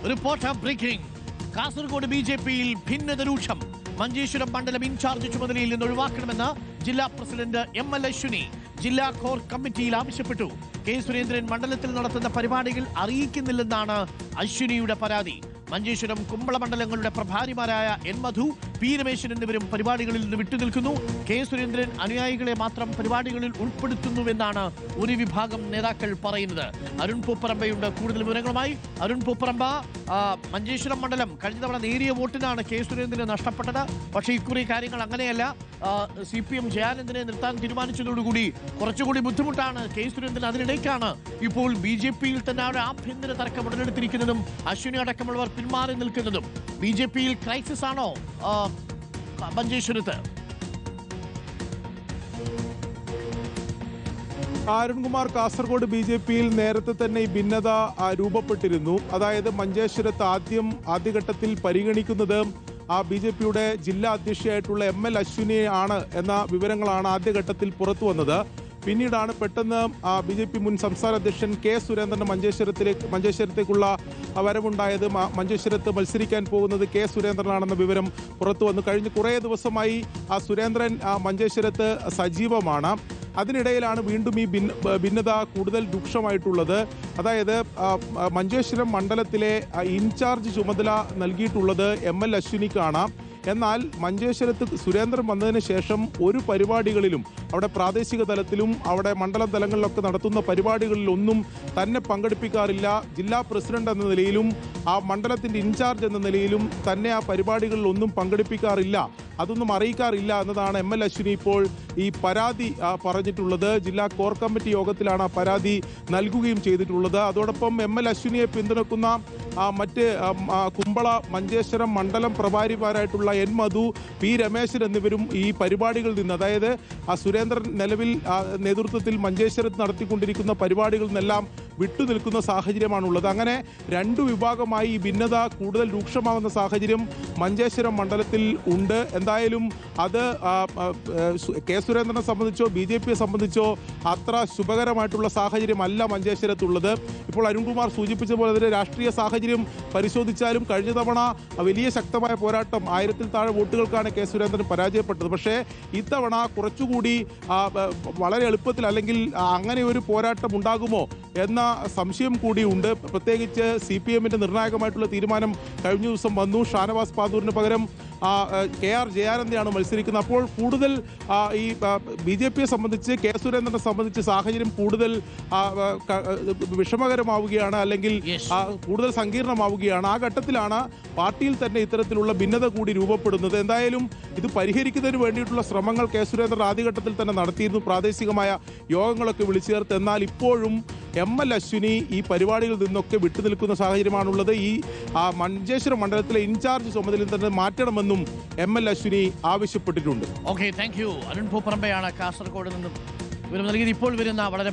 Reporter breaking. Kasaragod ബിജെപിയിൽ ഭിന്നത രൂക്ഷം. മഞ്ചേശ്വരം മണ്ഡലം ഇൻചാർജ് ചുമതലയിൽ നിന്ന് ഒഴിവാക്കണമെന്ന് ജില്ലാ പ്രസിഡന്റ് ML അശ്വിനി ജില്ലാ കോർ കമ്മിറ്റിയിൽ ആവശ്യപ്പെട്ടു. കെ സുരേന്ദ്രൻ മണ്ഡലത്തിൽ നടത്തുന്ന പരിപാടികൾ അറിയിക്കുന്നില്ലെന്നാണ് അശ്വിനിയുടെ പരാതി. മഞ്ചേശ്വരം കുമ്പള മണ്ഡലങ്ങളുടെ പ്രഭാരിമാരായ N മധു, P രമേശൻ എന്നിവരും പരിപാടികളിൽ നിന്ന് വിട്ടുനിൽക്കുന്നു. കെ സുരേന്ദ്രൻ അനുയായികളെ മാത്രം പരിപാടികളിൽ ഉൾപ്പെടുത്തുന്നുവെന്നാണ് ഒരു വിഭാഗം നേതാക്കൾ പറയുന്നത്. അരുൺ പൂപ്പറമ്പയുണ്ട് കൂടുതൽ വിവരങ്ങളുമായി. അരുൺ പൂപ്പറമ്പ, മഞ്ചേശ്വരം മണ്ഡലം കഴിഞ്ഞ തവണ നേരിയ വോട്ടിനാണ് കെ സുരേന്ദ്രന് നഷ്ടപ്പെട്ടത്. പക്ഷേ ഇക്കുറി കാര്യങ്ങൾ അങ്ങനെയല്ല. CPM ജയാനന്ദനെ നിർത്താൻ തീരുമാനിച്ചതോടുകൂടി കുറച്ചുകൂടി ബുദ്ധിമുട്ടാണ് കെ സുരേന്ദ്രൻ. അതിനിടയ്ക്കാണ് ഇപ്പോൾ BJPയിൽ തന്നെ ഒരു ആഭ്യന്തര തർക്കം ഉടലെടുത്തിരിക്കുന്നതും അശ്വിനി അടക്കമുള്ളവർ പിന്മാറി നിൽക്കുന്നതും. BJPയിൽ ക്രൈസിസ് ആണോ മഞ്ചേശ്വരത്ത്? അരുൺകുമാർ, കാസർഗോഡ് BJPയിൽ നേരത്തെ തന്നെ ഈ ഭിന്നത രൂപപ്പെട്ടിരുന്നു. അതായത് മഞ്ചേശ്വരത്ത് ആദ്യഘട്ടത്തിൽ പരിഗണിക്കുന്നത് BJPയുടെ ജില്ലാ അധ്യക്ഷയായിട്ടുള്ള ML അശ്വിനി ആണ് എന്ന വിവരങ്ങളാണ് ആദ്യഘട്ടത്തിൽ പുറത്തു വന്നത്. പിന്നീടാണ് പെട്ടെന്ന് BJP മുൻ സംസ്ഥാന അധ്യക്ഷൻ കെ സുരേന്ദ്രൻ മഞ്ചേശ്വരത്തേക്കുള്ള വരവുണ്ടായത്. മഞ്ചേശ്വരത്ത് മത്സരിക്കാൻ പോകുന്നത് കെ സുരേന്ദ്രനാണെന്ന വിവരം പുറത്തു വന്നു. കഴിഞ്ഞ കുറേ ദിവസമായി സുരേന്ദ്രൻ മഞ്ചേശ്വരത്ത് സജീവമാണ്. അതിനിടയിലാണ് വീണ്ടും ഈ ഭിന്നത കൂടുതൽ രൂക്ഷമായിട്ടുള്ളത്. അതായത് മഞ്ചേശ്വരം മണ്ഡലത്തിലെ ഇൻചാർജ് ചുമതല നൽകിയിട്ടുള്ളത് ML അശ്വിനിക്കാണ്. എന്നാൽ മഞ്ചേശ്വരത്ത് സുരേന്ദ്രൻ വന്നതിന് ശേഷം ഒരു പരിപാടികളിലും, അവിടെ പ്രാദേശിക തലത്തിലും അവിടെ മണ്ഡലം തലങ്ങളിലൊക്കെ നടത്തുന്ന പരിപാടികളിലൊന്നും തന്നെ പങ്കെടുപ്പിക്കാറില്ല. ജില്ലാ പ്രസിഡന്റ് എന്ന നിലയിലും മണ്ഡലത്തിൻ്റെ ഇൻചാർജ് എന്ന നിലയിലും തന്നെ പരിപാടികളിലൊന്നും പങ്കെടുപ്പിക്കാറില്ല, അതൊന്നും അറിയിക്കാറില്ല എന്നതാണ് ML അശ്വിനി ഇപ്പോൾ ഈ പരാതി പറഞ്ഞിട്ടുള്ളത്. ജില്ലാ കോർ കമ്മിറ്റി യോഗത്തിലാണ് ആ പരാതി നൽകുകയും ചെയ്തിട്ടുള്ളത്. അതോടൊപ്പം ML അശ്വിനിയെ പിന്തുണക്കുന്ന മറ്റ് കുമ്പള മഞ്ചേശ്വരം മണ്ഡലം പ്രഭാരിമാരായിട്ടുള്ള N മധു, P രമേശൻ എന്നിവരും ഈ പരിപാടികളിൽ നിന്ന്, അതായത് സുരേന്ദ്രൻ നിലവിൽ നേതൃത്വത്തിൽ മഞ്ചേശ്വരത്ത് നടത്തിക്കൊണ്ടിരിക്കുന്ന പരിപാടികളിൽ നിന്നെല്ലാം വിട്ടുനിൽക്കുന്ന സാഹചര്യമാണുള്ളത്. അങ്ങനെ രണ്ടു വിഭാഗമായി ഈ ഭിന്നത കൂടുതൽ രൂക്ഷമാകുന്ന സാഹചര്യം മഞ്ചേശ്വരം മണ്ഡലത്തിൽ ഉണ്ട്. എന്തായാലും അത് കെ സുരേന്ദ്രനെ സംബന്ധിച്ചോ BJPയെ സംബന്ധിച്ചോ അത്ര ശുഭകരമായിട്ടുള്ള സാഹചര്യമല്ല മഞ്ചേശ്വരത്തുള്ളത്. ഇപ്പോൾ അരുൺകുമാർ സൂചിപ്പിച്ച പോലെ തന്നെ രാഷ്ട്രീയ സാഹചര്യം പരിശോധിച്ചാലും കഴിഞ്ഞ തവണ വലിയ ശക്തമായ പോരാട്ടം, 1000-ൽ താഴെ വോട്ടുകൾക്കാണ് കെ സുരേന്ദ്രൻ പരാജയപ്പെട്ടത്. പക്ഷേ ഇത്തവണ കുറച്ചുകൂടി വളരെ എളുപ്പത്തിൽ, അല്ലെങ്കിൽ അങ്ങനെ ഒരു പോരാട്ടം ഉണ്ടാകുമോ എന്ന സംശയം കൂടിയുണ്ട്. പ്രത്യേകിച്ച് CPMന്റെ നിർണായകമായിട്ടുള്ള തീരുമാനം കഴിഞ്ഞ ദിവസം വന്നു. ഷാനവാസ് പാദൂരിന് പകരം KR ജയാനന്ദയാണ് മത്സരിക്കുന്നത്. അപ്പോൾ കൂടുതൽ ഈ BJPയെ സംബന്ധിച്ച്, കെ സുരേന്ദ്രനെ സംബന്ധിച്ച് സാഹചര്യം കൂടുതൽ വിഷമകരമാവുകയാണ്, അല്ലെങ്കിൽ കൂടുതൽ സങ്കീർണമാവുകയാണ്. ആ ഘട്ടത്തിലാണ് പാർട്ടിയിൽ തന്നെ ഇത്തരത്തിലുള്ള ഭിന്നത കൂടി രൂപപ്പെടുന്നത്. എന്തായാലും ഇത് പരിഹരിക്കുന്നതിന് വേണ്ടിയിട്ടുള്ള ശ്രമങ്ങൾ കെ സുരേന്ദ്രൻ ആദ്യഘട്ടത്തിൽ തന്നെ നടത്തിയിരുന്നു, പ്രാദേശികമായ യോഗങ്ങളൊക്കെ വിളിച്ചു ചേർത്ത്. എന്നാൽ ഇപ്പോഴും ML അശ്വിനി ഈ പരിപാടികളിൽ നിന്നൊക്കെ വിട്ടുനിൽക്കുന്ന സാഹചര്യമാണുള്ളത്. ഈ മഞ്ചേശ്വരം മണ്ഡലത്തിലെ ഇൻചാർജ് ചുമതലയിൽ തന്നെ മാറ്റണമെന്നും ML അശ്വിനി ആവശ്യപ്പെട്ടിട്ടുണ്ട്. Okay, thank you. അരുൺ പൂപ്പറമ്പയാണ് കാസർഗോഡ് നിന്നും വിവരം നൽകിയത്. ഇപ്പോൾ വരുന്ന വളരെ